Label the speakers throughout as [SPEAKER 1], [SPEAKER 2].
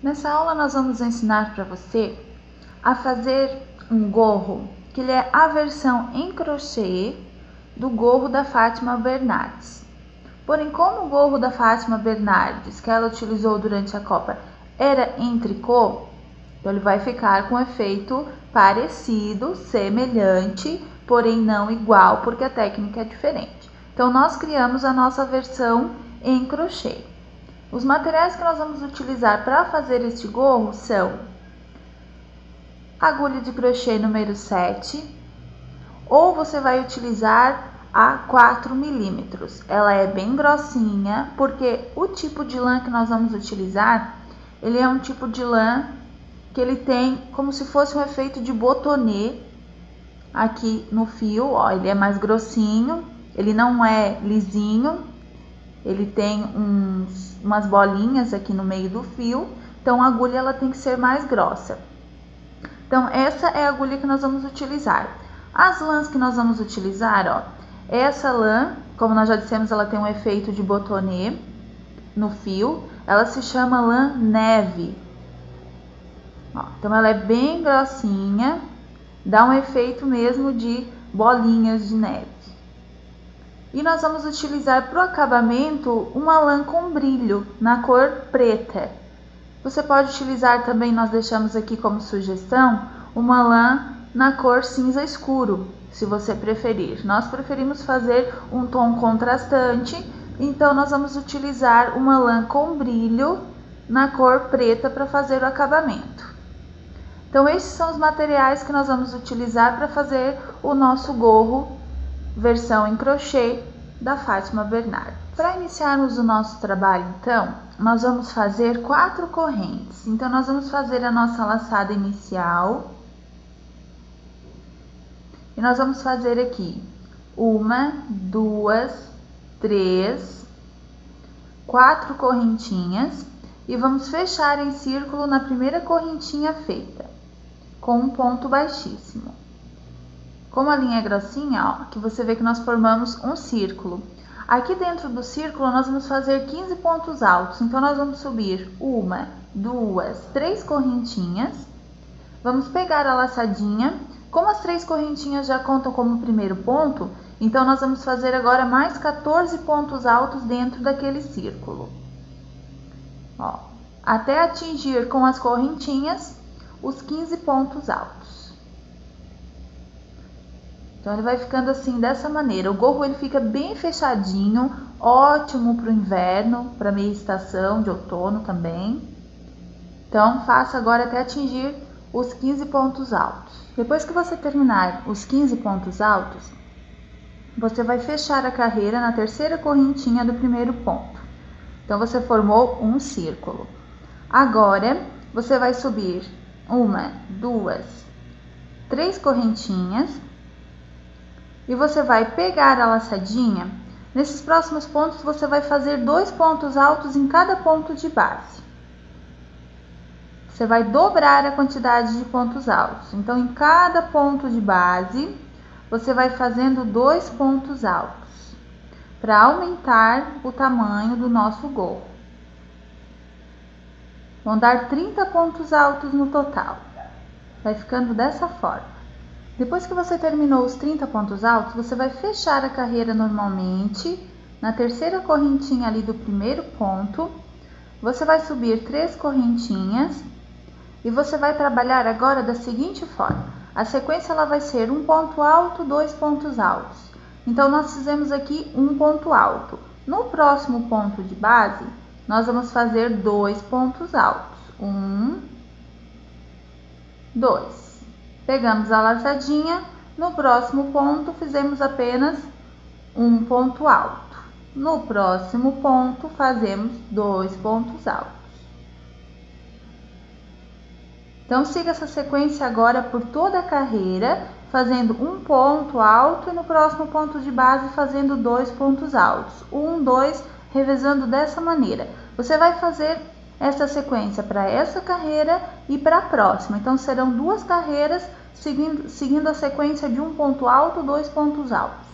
[SPEAKER 1] Nessa aula nós vamos ensinar para você a fazer um gorro que ele é a versão em crochê do gorro da Fátima Bernardes. Porém, como o gorro da Fátima Bernardes que ela utilizou durante a Copa era em tricô, então ele vai ficar com um efeito parecido, semelhante, porém não igual, porque a técnica é diferente. Então nós criamos a nossa versão em crochê. Os materiais que nós vamos utilizar para fazer este gorro são agulha de crochê número 7, ou você vai utilizar a 4 milímetros. Ela é bem grossinha, porque o tipo de lã que nós vamos utilizar, ele é um tipo de lã que ele tem como se fosse um efeito de botonê aqui no fio, ó, ele é mais grossinho, ele não é lisinho. Ele tem umas bolinhas aqui no meio do fio, então a agulha ela tem que ser mais grossa. Então essa é a agulha que nós vamos utilizar. As lãs que nós vamos utilizar, ó, essa lã, como nós já dissemos, ela tem um efeito de botonê no fio, ela se chama lã neve. Ó, então ela é bem grossinha, dá um efeito mesmo de bolinhas de neve. E nós vamos utilizar para o acabamento uma lã com brilho na cor preta. Você pode utilizar também, nós deixamos aqui como sugestão, uma lã na cor cinza escuro, se você preferir. Nós preferimos fazer um tom contrastante, então nós vamos utilizar uma lã com brilho na cor preta para fazer o acabamento. Então esses são os materiais que nós vamos utilizar para fazer o nosso gorro versão em crochê da Fátima Bernardes. Para iniciarmos o nosso trabalho, então, nós vamos fazer 4 correntes. Então, nós vamos fazer a nossa laçada inicial. E nós vamos fazer aqui 1, 2, 3, 4 correntinhas. E vamos fechar em círculo na primeira correntinha feita, com um ponto baixíssimo. Como a linha é grossinha, ó, que você vê que nós formamos um círculo. Aqui dentro do círculo nós vamos fazer 15 pontos altos. Então nós vamos subir 1, 2, 3 correntinhas. Vamos pegar a laçadinha. Como as 3 correntinhas já contam como primeiro ponto, então nós vamos fazer agora mais 14 pontos altos dentro daquele círculo. Ó, até atingir com as correntinhas os 15 pontos altos. Então, ele vai ficando assim, dessa maneira. O gorro ele fica bem fechadinho, ótimo para o inverno, para meia estação de outono também. Então, faça agora até atingir os 15 pontos altos. Depois que você terminar os 15 pontos altos, você vai fechar a carreira na terceira correntinha do primeiro ponto. Então, você formou um círculo. Agora, você vai subir 1, 2, 3 correntinhas. E você vai pegar a laçadinha. Nesses próximos pontos, você vai fazer 2 pontos altos em cada ponto de base. Você vai dobrar a quantidade de pontos altos. Então, em cada ponto de base, você vai fazendo 2 pontos altos, para aumentar o tamanho do nosso gorro. Vão dar 30 pontos altos no total. Vai ficando dessa forma. Depois que você terminou os 30 pontos altos, você vai fechar a carreira normalmente, na terceira correntinha ali do primeiro ponto. Você vai subir 3 correntinhas e você vai trabalhar agora da seguinte forma. A sequência ela vai ser um ponto alto, 2 pontos altos. Então, nós fizemos aqui um ponto alto. No próximo ponto de base, nós vamos fazer 2 pontos altos. 1, 2. Pegamos a laçadinha, no próximo ponto fizemos apenas um ponto alto. No próximo ponto fazemos 2 pontos altos. Então, siga essa sequência agora por toda a carreira, fazendo um ponto alto e no próximo ponto de base fazendo 2 pontos altos. 1, 2, revezando dessa maneira. Você vai fazer essa sequência para essa carreira e para a próxima. Então, serão 2 carreiras seguindo a sequência de um ponto alto, 2 pontos altos.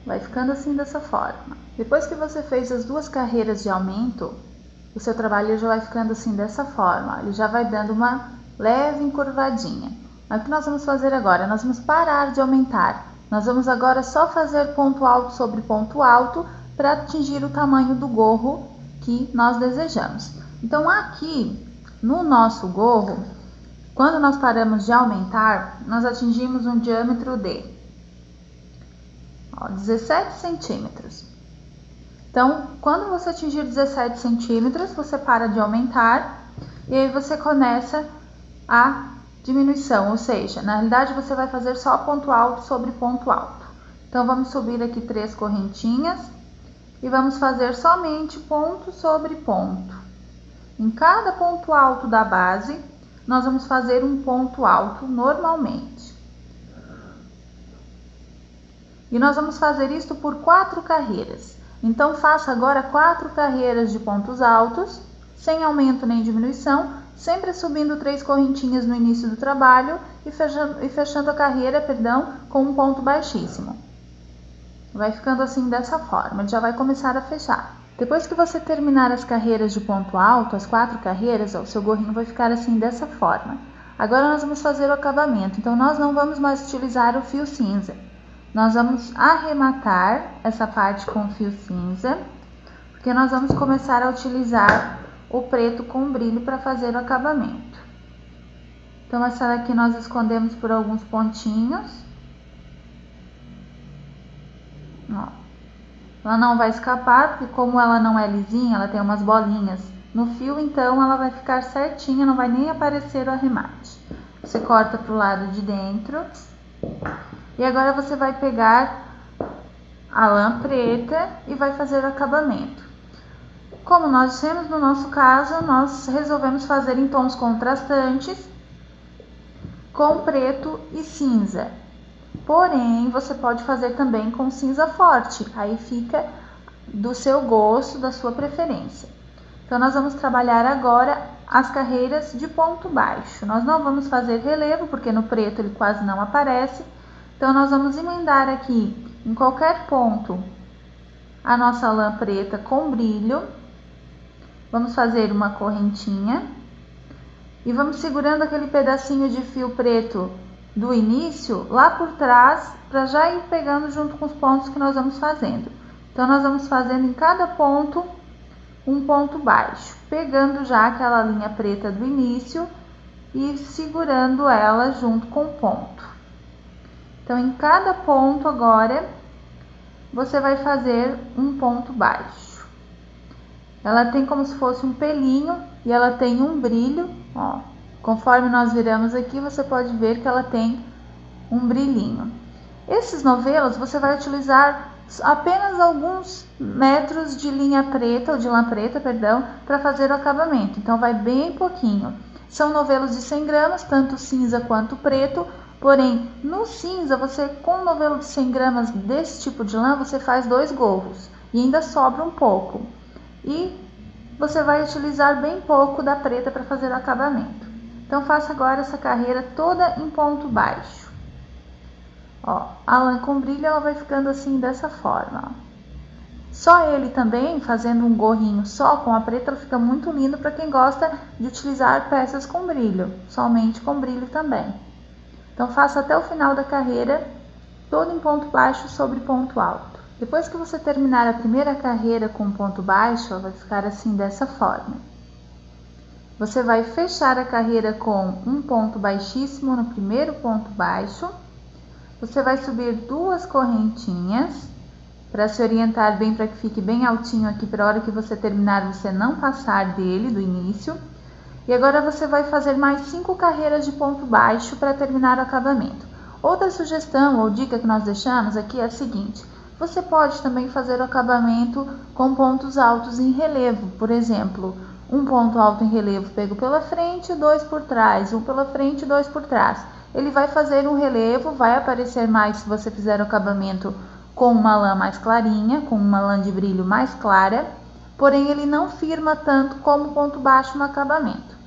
[SPEAKER 1] Vai ficando assim dessa forma. Depois que você fez as 2 carreiras de aumento, o seu trabalho já vai ficando assim dessa forma, ó, ele já vai dando uma leve encurvadinha. Mas o que nós vamos fazer agora? Nós vamos parar de aumentar. Nós vamos agora só fazer ponto alto sobre ponto alto para atingir o tamanho do gorro que nós desejamos. Então aqui no nosso gorro, quando nós paramos de aumentar, nós atingimos um diâmetro de 17 centímetros. Então, quando você atingir 17 centímetros, você para de aumentar e aí você começa a diminuição, ou seja, na realidade você vai fazer só ponto alto sobre ponto alto. Então, vamos subir aqui 3 correntinhas e vamos fazer somente ponto sobre ponto. Em cada ponto alto da base, nós vamos fazer um ponto alto normalmente. E nós vamos fazer isto por 4 carreiras. Então, faça agora 4 carreiras de pontos altos, sem aumento nem diminuição, sempre subindo 3 correntinhas no início do trabalho e fechando a carreira, com um ponto baixíssimo. Vai ficando assim dessa forma, ele já vai começar a fechar. Depois que você terminar as carreiras de ponto alto, as 4 carreiras, ó, o seu gorrinho vai ficar assim dessa forma. Agora nós vamos fazer o acabamento, então nós não vamos mais utilizar o fio cinza. Nós vamos arrematar essa parte com fio cinza, porque nós vamos começar a utilizar o preto com brilho para fazer o acabamento. Então, essa daqui nós escondemos por alguns pontinhos. Ó. Ela não vai escapar, porque como ela não é lisinha, ela tem umas bolinhas no fio, então ela vai ficar certinha, não vai nem aparecer o arremate. Você corta para o lado de dentro. E agora você vai pegar a lã preta e vai fazer o acabamento. Como nós dissemos, no nosso caso, nós resolvemos fazer em tons contrastantes com preto e cinza. Porém, você pode fazer também com cinza forte, aí fica do seu gosto, da sua preferência. Então, nós vamos trabalhar agora as carreiras de ponto baixo. Nós não vamos fazer relevo, porque no preto ele quase não aparece. Então, nós vamos emendar aqui em qualquer ponto a nossa lã preta com brilho. Vamos fazer uma correntinha e vamos segurando aquele pedacinho de fio preto do início lá por trás para já ir pegando junto com os pontos que nós vamos fazendo. Então, nós vamos fazendo em cada ponto um ponto baixo, pegando já aquela linha preta do início e segurando ela junto com o ponto. Então, em cada ponto agora, você vai fazer um ponto baixo. Ela tem como se fosse um pelinho e ela tem um brilho, ó. Conforme nós viramos aqui, você pode ver que ela tem um brilhinho. Esses novelos você vai utilizar apenas alguns metros de linha preta, ou de lã preta, para fazer o acabamento. Então, vai bem pouquinho. São novelos de 100 gramas, tanto cinza quanto preto. Porém, no cinza, você com um novelo de 100 gramas desse tipo de lã, você faz 2 gorros e ainda sobra um pouco. E você vai utilizar bem pouco da preta para fazer o acabamento. Então, faça agora essa carreira toda em ponto baixo. Ó, a lã com brilho, ela vai ficando assim dessa forma, ó. Só ele também, fazendo um gorrinho só com a preta, ela fica muito lindo para quem gosta de utilizar peças com brilho, somente com brilho também. Então, faça até o final da carreira, todo em ponto baixo sobre ponto alto. Depois que você terminar a primeira carreira com ponto baixo, ela vai ficar assim dessa forma. Você vai fechar a carreira com um ponto baixíssimo no primeiro ponto baixo. Você vai subir 2 correntinhas, para se orientar bem, para que fique bem altinho aqui, para a hora que você terminar, você não passar dele, do início. E agora você vai fazer mais 5 carreiras de ponto baixo para terminar o acabamento. Outra sugestão ou dica que nós deixamos aqui é a seguinte: você pode também fazer o acabamento com pontos altos em relevo. Por exemplo, um ponto alto em relevo pego pela frente, 2 por trás, um pela frente e 2 por trás. Ele vai fazer um relevo, vai aparecer mais se você fizer o acabamento com uma lã mais clarinha, com uma lã de brilho mais clara, porém ele não firma tanto como ponto baixo no acabamento.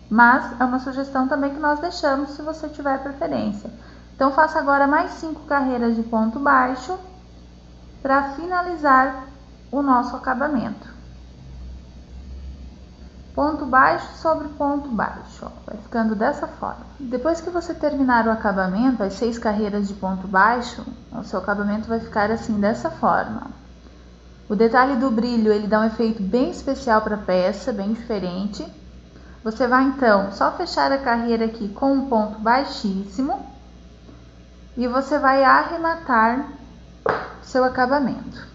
[SPEAKER 1] Mas é uma sugestão também que nós deixamos se você tiver preferência. Então, faça agora mais 5 carreiras de ponto baixo para finalizar o nosso acabamento. ponto baixo sobre ponto baixo, ó, vai ficando dessa forma. Depois que você terminar o acabamento, as 6 carreiras de ponto baixo, o seu acabamento vai ficar assim, dessa forma. O detalhe do brilho, ele dá um efeito bem especial para a peça, bem diferente. Você vai então só fechar a carreira aqui com um ponto baixíssimo e você vai arrematar seu acabamento.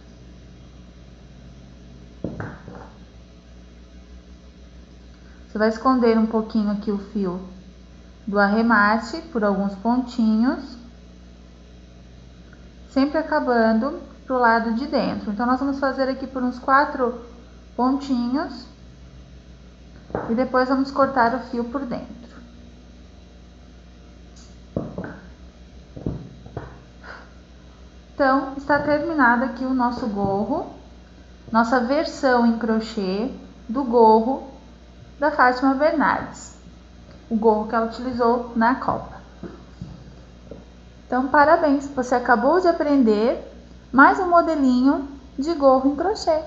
[SPEAKER 1] Você vai esconder um pouquinho aqui o fio do arremate por alguns pontinhos, sempre acabando pro lado de dentro. Então, nós vamos fazer aqui por uns 4 pontinhos e depois vamos cortar o fio por dentro. Então, está terminado aqui o nosso gorro, nossa versão em crochê do gorro da Fátima Bernardes, o gorro que ela utilizou na Copa. Então, parabéns, você acabou de aprender mais um modelinho de gorro em crochê.